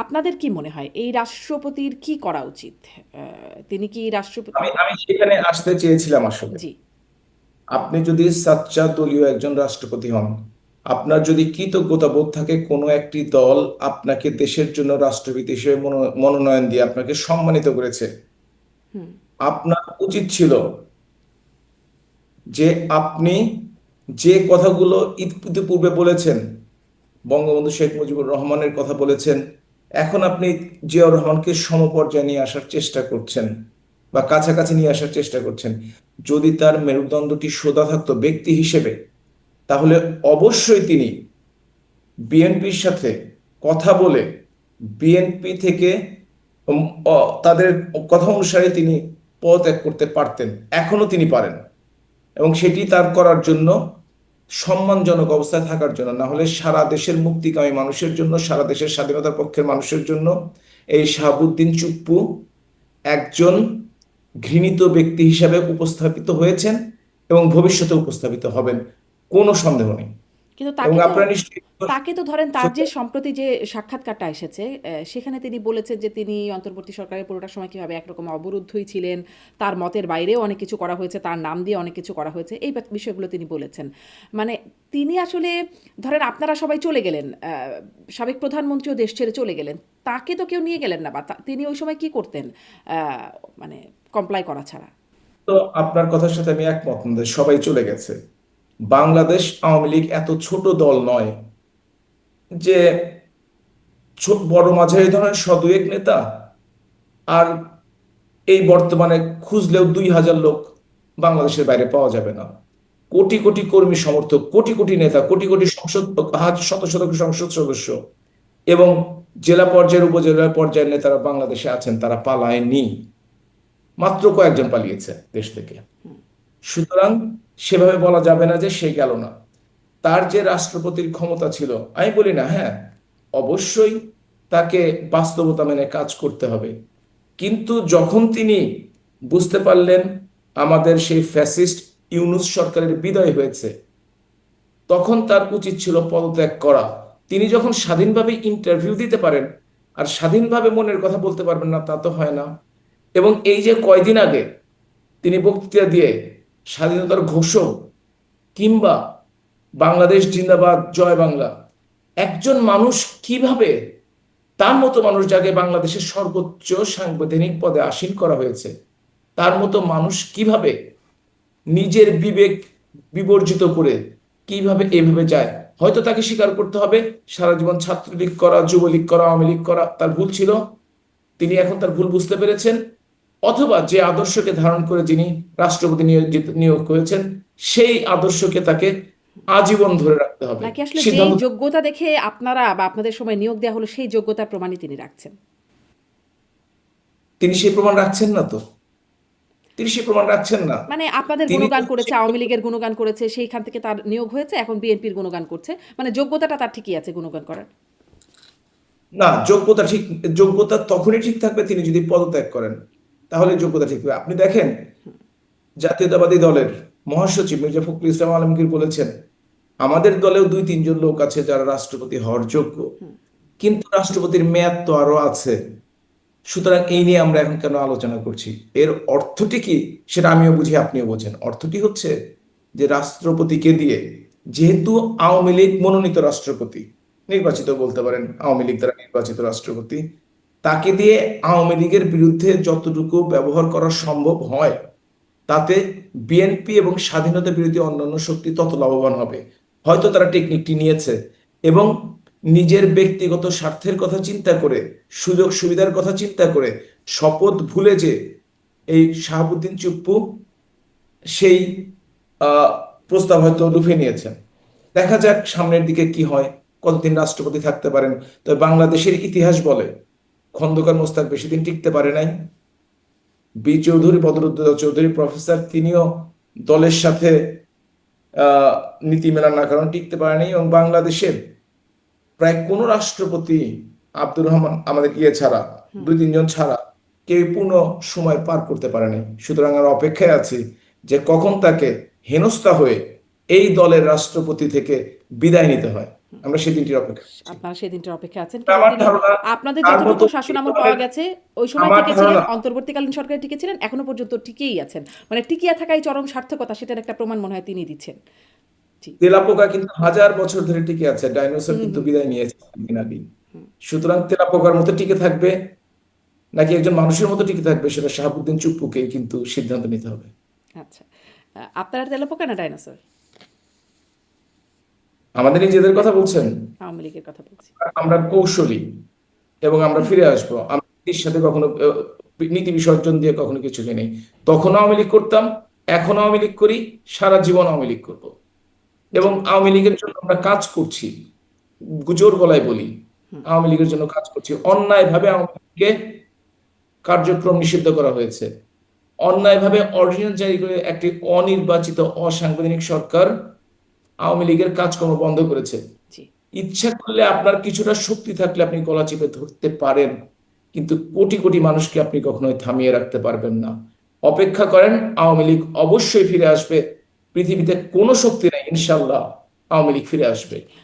আপনাদের কি মনে হয় এই রাষ্ট্রপতির কি করা উচিত? তিনি কি রাষ্ট্রপতি? আমি আমি সেখানে আসতে চেয়েছিলাম আসলে। জি। আপনি যদি সাচ্চা দলীয় একজন রাষ্ট্রপতি হন, আপনার যদি কৃতজ্ঞতা বোধ থাকে, কোনো একটি দল আপনাকে দেশের জন্য রাষ্ট্রপতি হিসেবে মনোনয়ন দিয়ে আপনাকে সম্মানিত করেছে, হুম। আপনার উচিত ছিল যে আপনি যে কথাগুলো ইতিপূর্বে বলেছেন, বঙ্গবন্ধু শেখ মুজিবুর রহমানের কথা বলেছেন, এখন আপনি জিয়াউর রহমানকে সমপর্যায়ে নিয়ে আসার চেষ্টা করছেন বা কাছাকাছি নিয়ে আসার চেষ্টা করছেন। যদি তার মেরুদণ্ডটি সোজা থাকতো ব্যক্তি হিসেবে, তাহলে অবশ্যই তিনি বিএনপির সাথে কথা বলে বিএনপি থেকে উম, তাদের কথা অনুসারে তিনি পদত্যাগ করতে পারতেন। এখনো তিনি পারেন, এবং সেটি তার করার জন্য সম্মানজনক অবস্থায় থাকার জন্য, না হলে সারা দেশের মুক্তিকামী মানুষের জন্য, সারা দেশের স্বাধীনতার পক্ষের মানুষের জন্য এই শাহাবুদ্দিন চুপ্পু একজন ঘৃণিত ব্যক্তি হিসাবে উপস্থাপিত হয়েছেন এবং ভবিষ্যতে উপস্থাপিত হবেন, কোনো সন্দেহ নেই। কিন্তু এবং তাকে তো আপনারা নিশ্চয়ই তাকে তো ধরেন তার যে সম্প্রতি যে সাক্ষাৎকারটা এসেছে, সেখানে তিনি বলেছেন যে তিনি অন্তর্বর্তী সরকারের পুরোটা সময় কিভাবে একরকম অবরুদ্ধই ছিলেন, তার মতের বাইরেও অনেক কিছু করা হয়েছে, তার নাম দিয়ে অনেক কিছু করা হয়েছে, এই বিষয়গুলো তিনি বলেছেন। মানে তিনি আসলে, ধরেন আপনারা সবাই চলে গেলেন, সাবেক প্রধানমন্ত্রীও দেশ ছেড়ে চলে গেলেন, তাকে তো কেউ নিয়ে গেলেন না, বা তিনি ওই সময় কি করতেন মানে কমপ্লাই করা ছাড়া? তো আপনার কথার সাথে আমি একমত না যে সবাই চলে গেছে। বাংলাদেশ আওয়ামী লীগ এত ছোট দল নয় যে বড় মাঝারি ধরনের এক নেতা আর এই বর্তমানে খুঁজলেও 2000 লোক বাংলাদেশের বাইরে পাওয়া যাবে না। কোটি কোটি কর্মী সমর্থক, কোটি কোটি নেতা, কোটি কোটি সংসদ, শত শত সংসদ সদস্য এবং জেলা পর্যায়ের উপজেলা পর্যায়ের নেতারা বাংলাদেশে আছেন, তারা পালায়নি। মাত্র কয়েকজন পালিয়েছে দেশ থেকে। সুতরাং সেভাবে বলা যাবে না যে সে গেল না। তার যে রাষ্ট্রপতির ক্ষমতা ছিল, আমি বলি না, হ্যাঁ, অবশ্যই তাকে বাস্তবতা মেনে কাজ করতে হবে। কিন্তু যখন তিনি বুঝতে পারলেন আমাদের সেই ফ্যাসিস্ট ইউনূস সরকারের বিদায় হয়েছে, তখন তার উচিত ছিল পদত্যাগ করা। তিনি যখন স্বাধীনভাবে ইন্টারভিউ দিতে পারেন আর স্বাধীনভাবে মনের কথা বলতে পারবেন না, তা তো হয় না। এবং এই যে কয়দিন আগে তিনি বক্তৃতা দিয়ে স্বাধীনতার ঘোষক কিংবা বাংলাদেশ জিন্দাবাদ জয় বাংলা, একজন মানুষ কিভাবে, তার মতো মানুষ যাকে বাংলাদেশের সর্বোচ্চ সাংবিধানিক পদে আসীন করা হয়েছে, তার মতো মানুষ কিভাবে নিজের বিবেক বিবর্জিত করে কিভাবে এভাবে যায়? হয়তো তাকে স্বীকার করতে হবে সারা জীবন ছাত্রলীগ করা, যুবলীগ করা, আওয়ামী লীগ করা তার ভুল ছিল, তিনি এখন তার ভুল বুঝতে পেরেছেন। অথবা যে আদর্শকে ধারণ করে যিনি রাষ্ট্রপতি নিয়োগ করেছেন, সেই আদর্শকে তাকে আজীবন ধরে রাখতে হবে। নাকি আসলে যেই সিদ্ধান্ত যোগ্যতা দেখে আপনারা বা আপনাদের সময় নিয়োগ দেওয়া হলো সেই যোগ্যতার প্রমাণই তিনি রাখছেন? তিনি সেই প্রমাণ রাখছেন না তো। তিনি সেই প্রমাণ রাখছেন না। মানে আপনাদের তিনি তো গুণগান করেছে, আওয়ামী লীগের গুণগান করেছে, সেইখান থেকে তার নিয়োগ হয়েছে, এখন বিএনপির গুণগান করছে, মানে যোগ্যতাটা তার ঠিকই আছে গুণগান করার। না, যোগ্যতা ঠিক, যোগ্যতা তখনই ঠিক থাকবে তিনি যদি পদত্যাগ করেন, তাহলে যোগ্যতা ঠিক হবে। আপনি দেখেন, জাতীয়তাবাদী দলের মহাসচিব মির্জা ফখরুল ইসলাম আলমগীর বলেছেন আমাদের দলেও 2-3 জন লোক আছে যারা রাষ্ট্রপতি হওয়ার যোগ্য, কিন্তু রাষ্ট্রপতির মেয়াদ তো আরো আছে। সুতরাং এই নিয়ে আমরা এখন কেন আলোচনা করছি? এর অর্থটি কি সেটা আমিও বুঝি, আপনিও বোঝেন। অর্থটি হচ্ছে যে রাষ্ট্রপতিকে দিয়ে, যেহেতু আওয়ামী লীগ মনোনীত রাষ্ট্রপতি, নির্বাচিত বলতে পারেন, আওয়ামী লীগ দ্বারা নির্বাচিত রাষ্ট্রপতি, তাকে দিয়ে আওয়ামী লীগের বিরুদ্ধে যতটুকু ব্যবহার করা সম্ভব হয়, তাতে বিএনপি এবং স্বাধীনতা বিরোধী অন্যান্য শক্তি তত লাভবান হবে। হয়তো তারা টেকনিকটি নিয়েছে এবং নিজের ব্যক্তিগত স্বার্থের কথা চিন্তা করে, সুযোগ সুবিধার কথা চিন্তা করে, শপথ ভুলে যে এই শাহাবুদ্দিন চুপ্পু সেই আহ প্রস্তাব হয়তো লুফে নিয়েছেন। দেখা যাক সামনের দিকে কি হয়, কতদিন রাষ্ট্রপতি থাকতে পারেন। তবে বাংলাদেশের ইতিহাস বলে খন্দকার মোস্তাক বেশি দিন টিকতে পারে নাই। বি চৌধুরী, বদরুদ্দোজা চৌধুরী প্রফেসর, তিনিও দলের সাথে আহ নীতি মেলার না কারণ টিকতে পারেনি। এবং বাংলাদেশের প্রায় কোনো রাষ্ট্রপতি, আব্দুর রহমান আমাদের ছাড়া, 2-3 জন ছাড়া, কেউ পূর্ণ সময় পার করতে পারেনি। সুতরাং আমরা অপেক্ষায় আছি যে কখন তাকে হেনস্থা হয়ে এই দলের রাষ্ট্রপতি থেকে বিদায় নিতে হয়। আমরা সেই দিনটির অপেক্ষা করছি। আপনারা সেই দিনটার অপেক্ষায় আছেন, কিন্তু আমার তিনি ধারণা আপনাদের তার যতটুকু মতো শাসনামল দলের, পাওয়া গেছে ওই সময় আমার টিকেছিলেন, ধারণা অন্তর্বর্তীকালীন সরকারে টিকেছিলেন, এখনো পর্যন্ত টিকেই আছেন। মানে টিকিয়ে থাকাই চরম সার্থকতা, সেটার একটা প্রমাণ মনে হয় তিনি দিচ্ছেন। জি। তেলাপোকা কিন্তু হাজার বছর ধরে টিকে আছে, ডাইনোসর হুম, কিন্তু হুম, বিদায় নিয়েছে কিছুদিন আগেই। হুম। সুতরাং তেলাপোকার মতো টিকে থাকবে নাকি একজন মানুষের মতো টিকে থাকবে, সেটা শাহাবুদ্দিন চুপ্পুকে কিন্তু সিদ্ধান্ত নিতে হবে। আচ্ছা। আপনারা তেলাপোকা না ডাইনোসর? আমাদের নিজেদের কথা বলছেন, আওয়ামী লীগের কথা বলছি। আমরা কৌশলী এবং আমরা ফিরে আসবো। আমরা নীতির সাথে কখনো নীতি বিসর্জন দিয়ে কখনো কিছু নেই। তখন আওয়ামী লীগ করতাম, এখন আওয়ামী লীগ করি, সারা জীবন আওয়ামী লীগ করবো। জি। এবং আওয়ামী লীগের জন্য আমরা কাজ করছি, জোর গলায় বলি হুম। আওয়ামী লীগের জন্য কাজ করছি। জি। অন্যায়ভাবে আওয়ামী লীগকে কার্যক্রম নিষিদ্ধ করা হয়েছে, অন্যায়ভাবে অর্ডিন্যান্স জারি করে একটি অনির্বাচিত অসাংবিধানিক সরকার আওয়ামী লীগের কাজকর্ম বন্ধ করেছে। জি। ইচ্ছা করলে আপনার কিছুটা শক্তি থাকলে আপনি গলা চেপে ধরতে পারেন, কিন্তু কোটি কোটি মানুষকে আপনি কখনোই থামিয়ে রাখতে পারবেন না। অপেক্ষা করেন, আওয়ামী লীগ অবশ্যই ফিরে আসবে। পৃথিবীতে কোনো শক্তি নেই, ইনশাল্লাহ আওয়ামী লীগ ফিরে আসবে। জি।